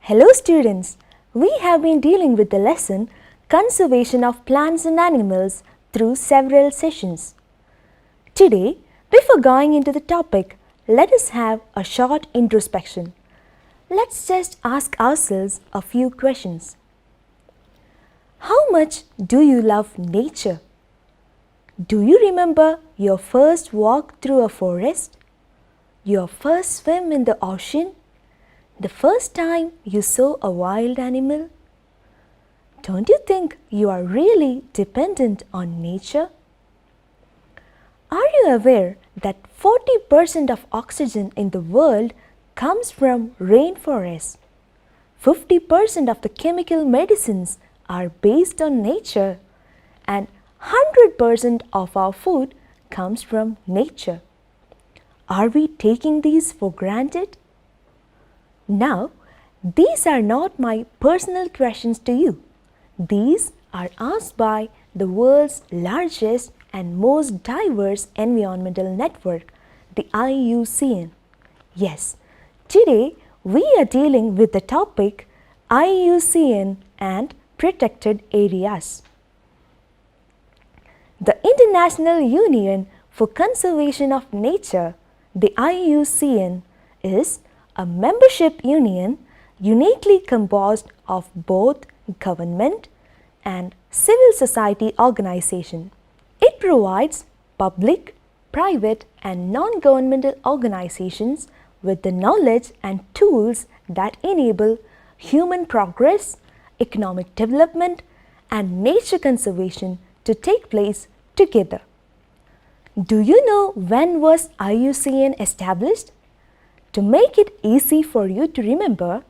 Hello students, we have been dealing with the lesson Conservation of Plants and Animals through several sessions. Today, before going into the topic, let us have a short introspection. Let's just ask ourselves a few questions. How much do you love nature? Do you remember your first walk through a forest? Your first swim in the ocean? The first time you saw a wild animal? Don't you think you are really dependent on nature? Are you aware that 40% of oxygen in the world comes from rainforests? 50% of the chemical medicines are based on nature, and 100% of our food comes from nature. Are we taking these for granted? Now, these are not my personal questions to you. These are asked by the world's largest and most diverse environmental network, the IUCN. Yes, today we are dealing with the topic IUCN and protected areas. The International Union for Conservation of Nature, the IUCN, is a membership union uniquely composed of both government and civil society organizations. It provides public, private and non-governmental organizations with the knowledge and tools that enable human progress, economic development and nature conservation to take place together. Do you know when was IUCN established? To make it easy for you to remember,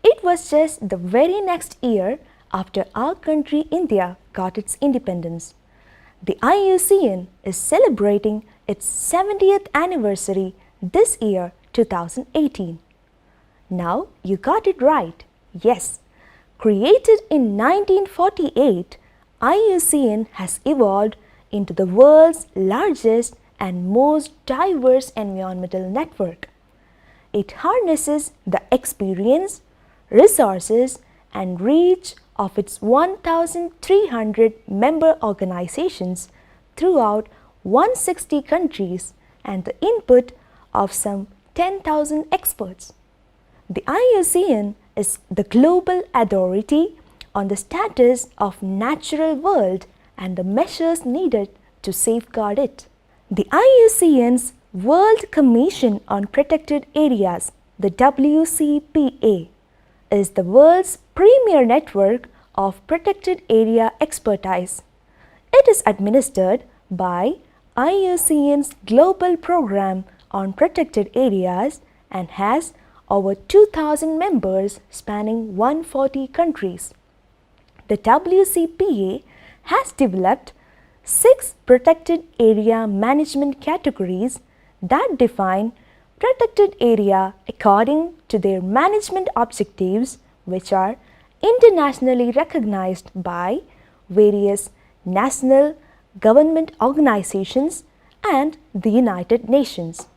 it was just the very next year after our country India got its independence. The IUCN is celebrating its 70th anniversary this year, 2018. Now you got it right. Yes, created in 1948, IUCN has evolved into the world's largest and most diverse environmental network. It harnesses the experience, resources and reach of its 1,300 member organizations throughout 160 countries and the input of some 10,000 experts. The IUCN is the global authority on the status of natural world and the measures needed to safeguard it. The IUCN's World Commission on Protected Areas, the WCPA, is the world's premier network of protected area expertise. It is administered by IUCN's Global Program on Protected Areas and has over 2,000 members spanning 140 countries. The WCPA has developed 6 protected area management categories that define protected area according to their management objectives, which are internationally recognized by various national government organizations and the United Nations.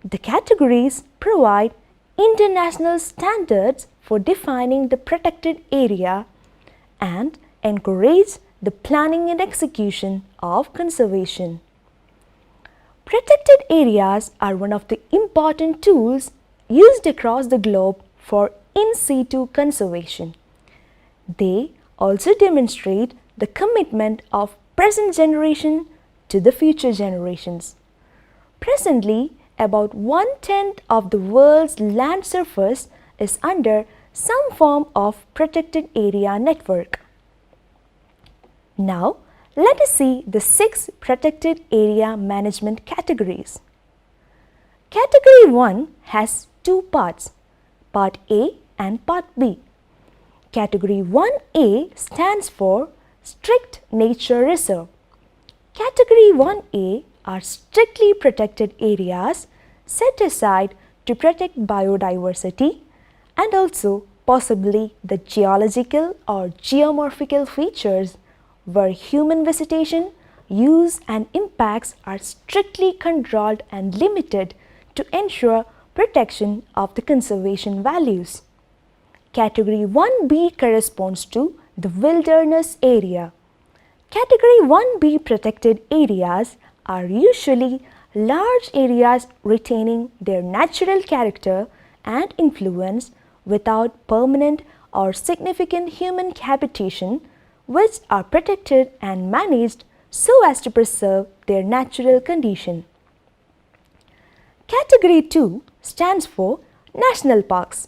The categories provide international standards for defining the protected area and encourage the planning and execution of conservation. Protected areas are one of the important tools used across the globe for in situ conservation. They also demonstrate the commitment of present generation to the future generations. Presently, about 1/10 of the world's land surface is under some form of protected area network. Now, let us see the 6 protected area management categories. Category 1 has 2 parts, Part A and Part B. Category 1A stands for Strict Nature Reserve. Category 1A are strictly protected areas set aside to protect biodiversity and also possibly the geological or geomorphical features where human visitation, use and impacts are strictly controlled and limited to ensure protection of the conservation values. Category 1B corresponds to the wilderness area. Category 1B protected areas are usually large areas retaining their natural character and influence without permanent or significant human habitation, which are protected and managed so as to preserve their natural condition. Category 2 stands for national parks.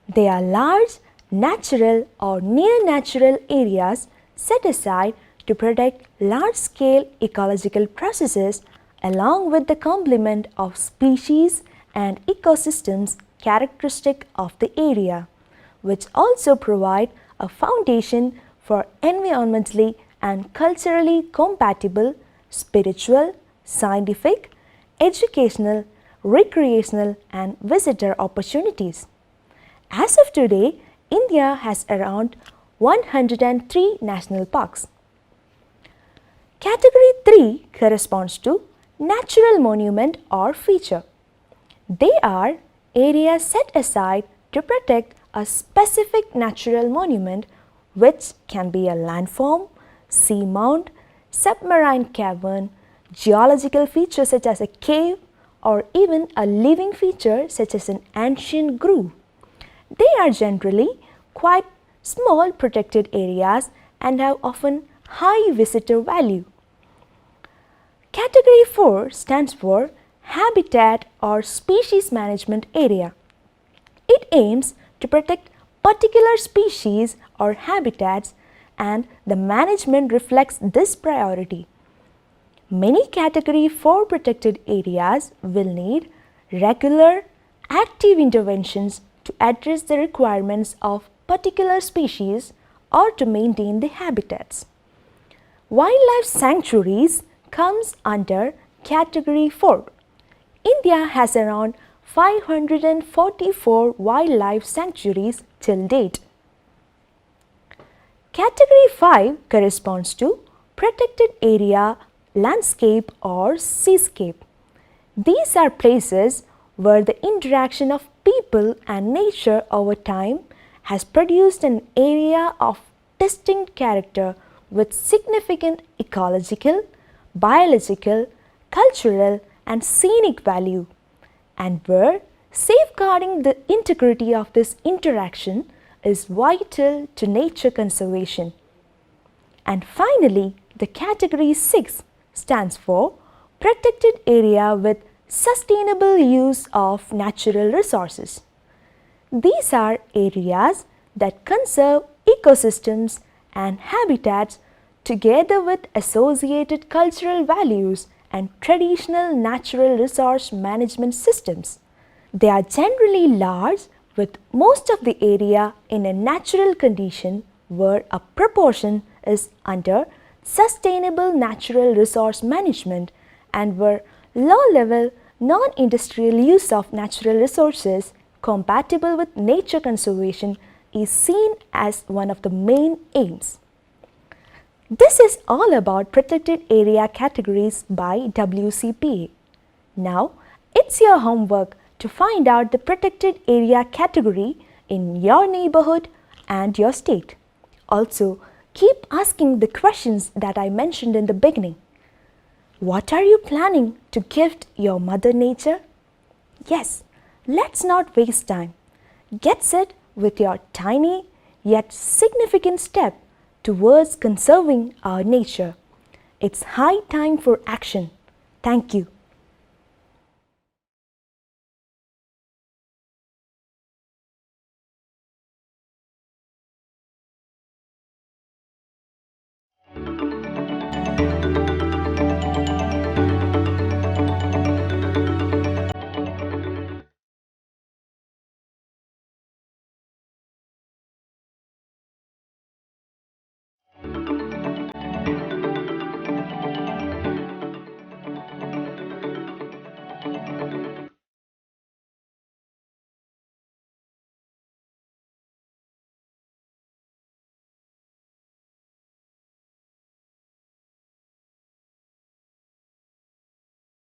They are large, natural or near natural areas set aside to protect large-scale ecological processes along with the complement of species and ecosystems characteristic of the area, which also provide a foundation for environmentally and culturally compatible spiritual, scientific, educational, recreational and visitor opportunities. As of today, India has around 103 national parks. Category 3 corresponds to natural monument or feature. They are areas set aside to protect a specific natural monument, which can be a landform, seamount, submarine cavern, geological feature such as a cave, or even a living feature such as an ancient grove. They are generally quite small protected areas and have often high visitor value. Category 4 stands for Habitat or Species Management Area. It aims to protect particular species or habitats, and the management reflects this priority. Many Category 4 protected areas will need regular, active interventions to address the requirements of particular species or to maintain the habitats. Wildlife sanctuaries comes under Category 4. India has around 544 wildlife sanctuaries till date. Category 5 corresponds to protected area, landscape or seascape. These are places where the interaction of people and nature over time has produced an area of distinct character with significant ecological, biological, cultural and scenic value, and where safeguarding the integrity of this interaction is vital to nature conservation. And finally, the Category 6 stands for Protected Area with Sustainable Use of Natural Resources. These are areas that conserve ecosystems and habitats together with associated cultural values and traditional natural resource management systems. They are generally large, with most of the area in a natural condition where a proportion is under sustainable natural resource management and where low-level non-industrial use of natural resources compatible with nature conservation is seen as one of the main aims. This is all about protected area categories by WCPA. Now, it's your homework to find out the protected area category in your neighborhood and your state. Also, keep asking the questions that I mentioned in the beginning. What are you planning to gift your Mother Nature? Yes, let's not waste time. Get set with your tiny yet significant step towards conserving our nature. It's high time for action. Thank you.